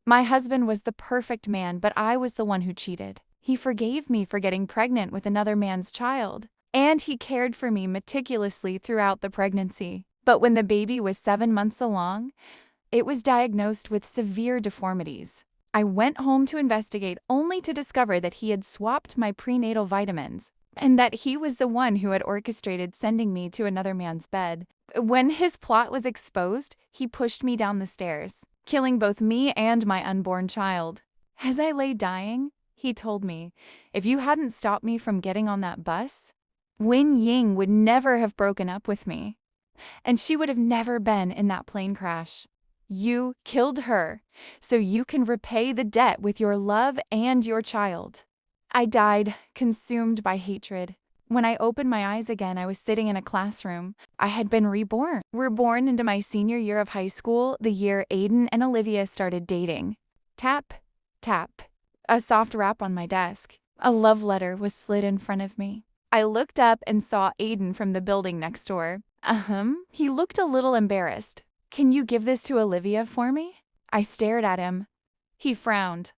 My husband was the perfect man, but I was the one who cheated. He forgave me for getting pregnant with another man's child, and he cared for me meticulously throughout the pregnancy. But when the baby was 7 months along, it was diagnosed with severe deformities. I went home to investigate only to discover that he had swapped my prenatal vitamins and that he was the one who had orchestrated sending me to another man's bed. When his plot was exposed, he pushed me down the stairs, killing both me and my unborn child. As I lay dying, he told me, if you hadn't stopped me from getting on that bus, Wen Ying would never have broken up with me, and she would have never been in that plane crash. You killed her, so you can repay the debt with your love and your child. I died, consumed by hatred. When I opened my eyes again, I was sitting in a classroom. I had been reborn into my senior year of high school, the year Aiden and Olivia started dating. Tap, tap. A soft rap on my desk. A love letter was slid in front of me. I looked up and saw Aiden from the building next door. He looked a little embarrassed. Can you give this to Olivia for me? I stared at him. He frowned.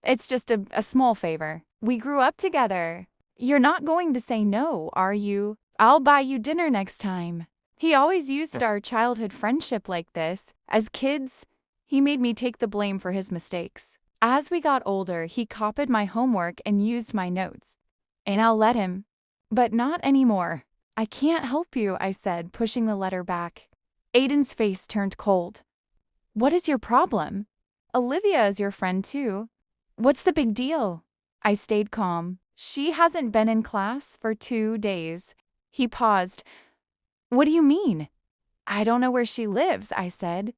It's just a small favor. We grew up together. You're not going to say no, are you? I'll buy you dinner next time. He always used our childhood friendship like this. As kids, he made me take the blame for his mistakes. As we got older, he copied my homework and used my notes. And I'll let him. But not anymore. I can't help you, I said, pushing the letter back. Aiden's face turned cold. What is your problem? Olivia is your friend too. What's the big deal? I stayed calm. She hasn't been in class for 2 days. He paused. What do you mean? I don't know where she lives, I said.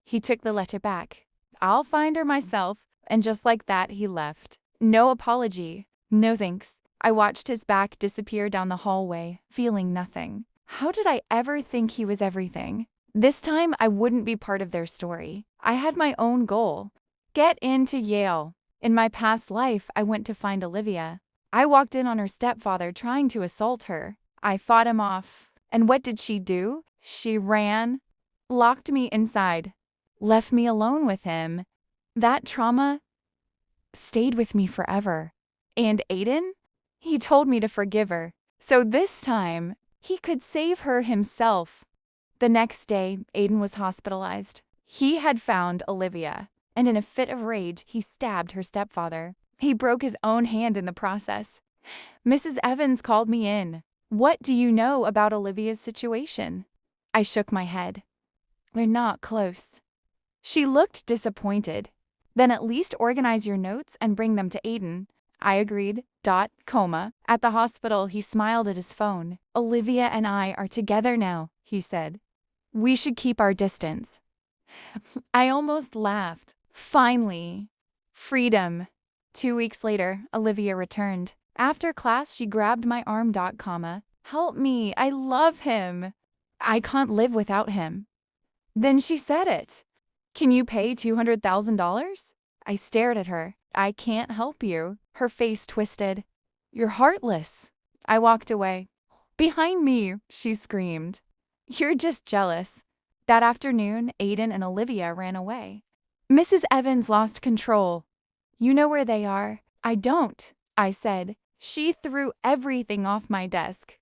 He took the letter back. I'll find her myself. And just like that, he left. No apology. No thanks. I watched his back disappear down the hallway, feeling nothing. How did I ever think he was everything? This time, I wouldn't be part of their story. I had my own goal. Get into Yale. In my past life, I went to find Olivia. I walked in on her stepfather trying to assault her. I fought him off. And what did she do? She ran, locked me inside, left me alone with him. That trauma stayed with me forever. And Aiden? He told me to forgive her. So this time, he could save her himself. The next day, Aiden was hospitalized. He had found Olivia, and in a fit of rage, he stabbed her stepfather. He broke his own hand in the process. Mrs. Evans called me in. What do you know about Olivia's situation? I shook my head. We're not close. She looked disappointed. Then at least organize your notes and bring them to Aiden. I agreed. Coma. At the hospital, he smiled at his phone. Olivia and I are together now, he said. We should keep our distance. I almost laughed. Finally. Freedom. 2 weeks later, Olivia returned. After class, she grabbed my arm. Help me, I love him. I can't live without him. Then she said it. Can you pay $200,000? I stared at her. I can't help you. Her face twisted. You're heartless. I walked away. Behind me, she screamed. You're just jealous. That afternoon, Aiden and Olivia ran away. Mrs. Evans lost control. You know where they are? I don't, I said. She threw everything off my desk.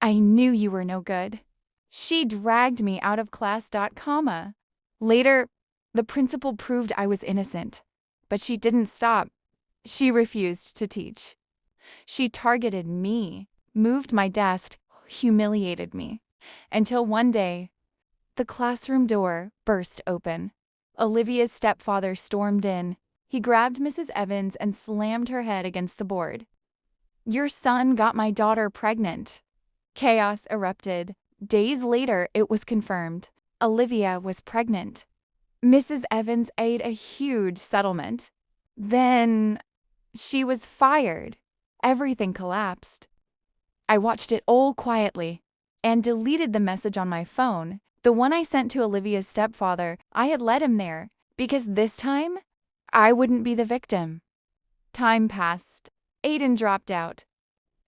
I knew you were no good. She dragged me out of class. Later, the principal proved I was innocent, but she didn't stop. She refused to teach. She targeted me, moved my desk, humiliated me, until one day, the classroom door burst open. Olivia's stepfather stormed in. He grabbed Mrs. Evans and slammed her head against the board. Your son got my daughter pregnant. Chaos erupted. Days later, it was confirmed. Olivia was pregnant. Mrs. Evans ate a huge settlement. Then she was fired. Everything collapsed. I watched it all quietly and deleted the message on my phone. The one I sent to Olivia's stepfather. I had led him there because this time I wouldn't be the victim. Time passed. Aiden dropped out.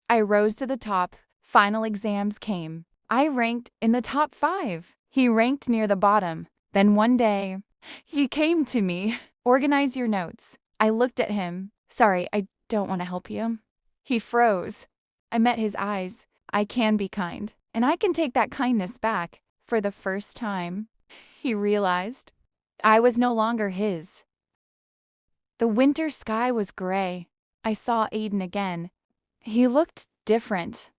I rose to the top. Final exams came. I ranked in the top 5. He ranked near the bottom. Then one day, He came to me. Organize your notes. I looked at him. Sorry, I don't want to help you. He froze. I met his eyes. I can be kind, and I can take that kindness back. For the first time, he realized I was no longer his. The winter sky was gray. I saw Aiden again. He looked different.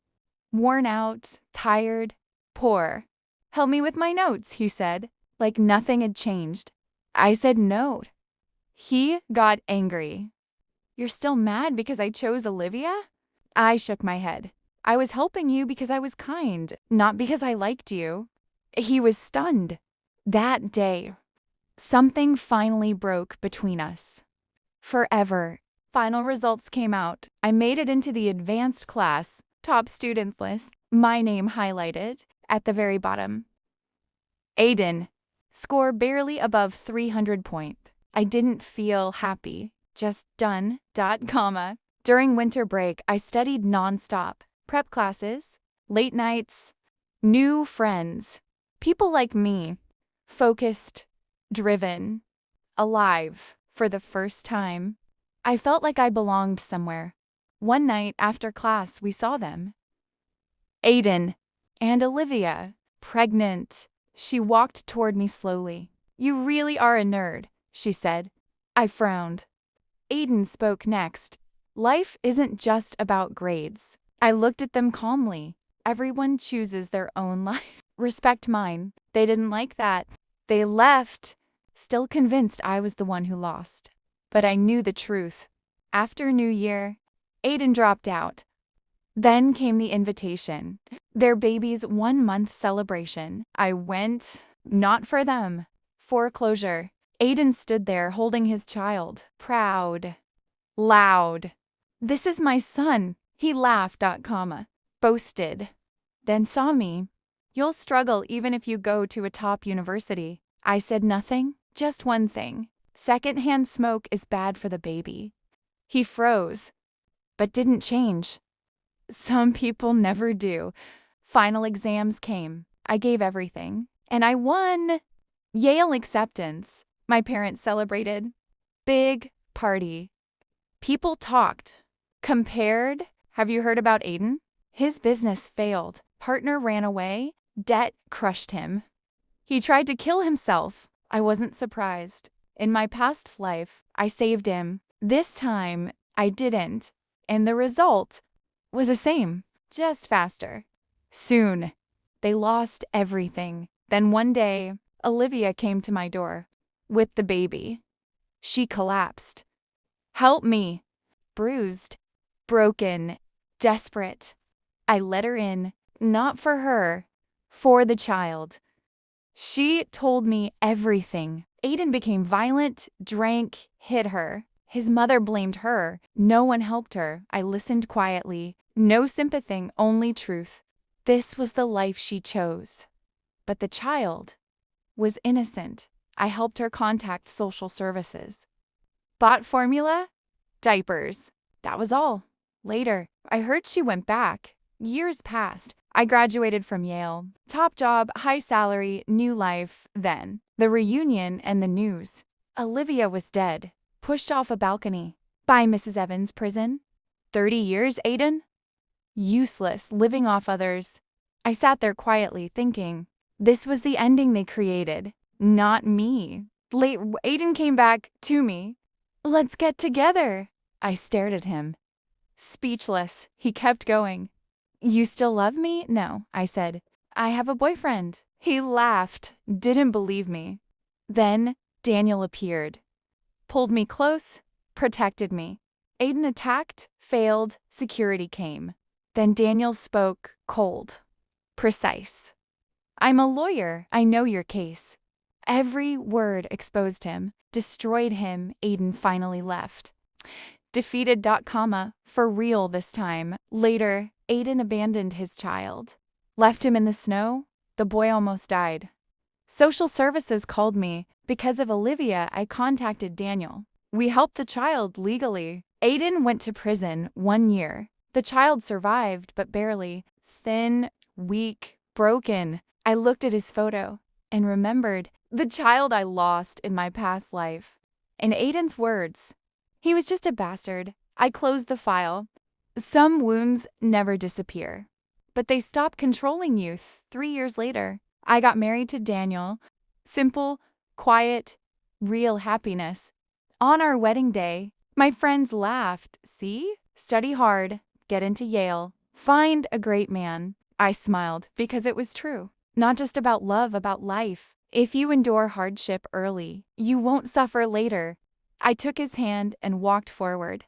Worn out, tired, poor. Help me with my notes, he said, like nothing had changed. I said no. He got angry. You're still mad because I chose Olivia? I shook my head. I was helping you because I was kind, not because I liked you. He was stunned. That day, something finally broke between us. Forever. Final results came out. I made it into the advanced class, top students list, my name highlighted at the very bottom. Aiden, score barely above 300 point. I didn't feel happy, just done, comma. During winter break, I studied nonstop. Prep classes, late nights, new friends, people like me, focused, driven, alive for the first time. I felt like I belonged somewhere. One night after class, we saw them. Aiden and Olivia, pregnant. She walked toward me slowly. You really are a nerd, she said. I frowned. Aiden spoke next. Life isn't just about grades. I looked at them calmly. Everyone chooses their own life. Respect mine. They didn't like that. They left, still convinced I was the one who lost. But I knew the truth. After New Year, Aiden dropped out. Then came the invitation. Their baby's 1-month celebration. I went, not for them. Foreclosure. Aiden stood there holding his child. Proud. Loud. This is my son. He laughed, comma. Boasted. Then saw me. You'll struggle even if you go to a top university. I said nothing, just one thing. Secondhand smoke is bad for the baby. He froze, but didn't change. Some people never do. Final exams came. I gave everything, and I won. Yale acceptance. My parents celebrated. Big party. People talked. Compared. Have you heard about Aiden? His business failed. Partner ran away. Debt crushed him. He tried to kill himself. I wasn't surprised. In my past life, I saved him. This time, I didn't. And the result was the same, just faster. Soon, they lost everything. Then one day, Olivia came to my door with the baby. She collapsed. Help me. Bruised, broken, desperate. I let her in, not for her, for the child. She told me everything. Aiden became violent, drank, hit her. His mother blamed her. No one helped her. I listened quietly. No sympathy, only truth. This was the life she chose. But the child was innocent. I helped her contact social services. Bought formula? Diapers. That was all. Later, I heard she went back. Years passed. I graduated from Yale. Top job, high salary, new life. Then, the reunion and the news. Olivia was dead. Pushed off a balcony. By Mrs. Evans' prison. 30 years, Aiden? Useless, living off others. I sat there quietly thinking, this was the ending they created, not me. Late, Aiden came back to me. Let's get together. I stared at him. Speechless, he kept going. You still love me? No, I said. I have a boyfriend. He laughed, didn't believe me. Then Daniel appeared. Pulled me close, protected me. Aiden attacked, failed, security came. Then Daniel spoke, cold, precise. I'm a lawyer. I know your case. Every word exposed him, destroyed him. Aiden finally left. Defeated, comma, for real this time. Later, Aiden abandoned his child. Left him in the snow. The boy almost died. Social services called me. Because of Olivia, I contacted Daniel. We helped the child legally. Aiden went to prison 1 year. The child survived, but barely. Thin, weak, broken. I looked at his photo and remembered The child I lost in my past life. In Aiden's words, he was just a bastard. I closed the file. Some wounds never disappear, but they stop controlling you 3 years later. I got married to Daniel. Simple, quiet, real happiness. On our wedding day, my friends laughed. See? Study hard, get into Yale, find a great man. I smiled because it was true. Not just about love, about life. If you endure hardship early, you won't suffer later. I took his hand and walked forward.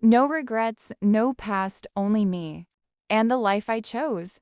No regrets, no past, only me. And the life I chose.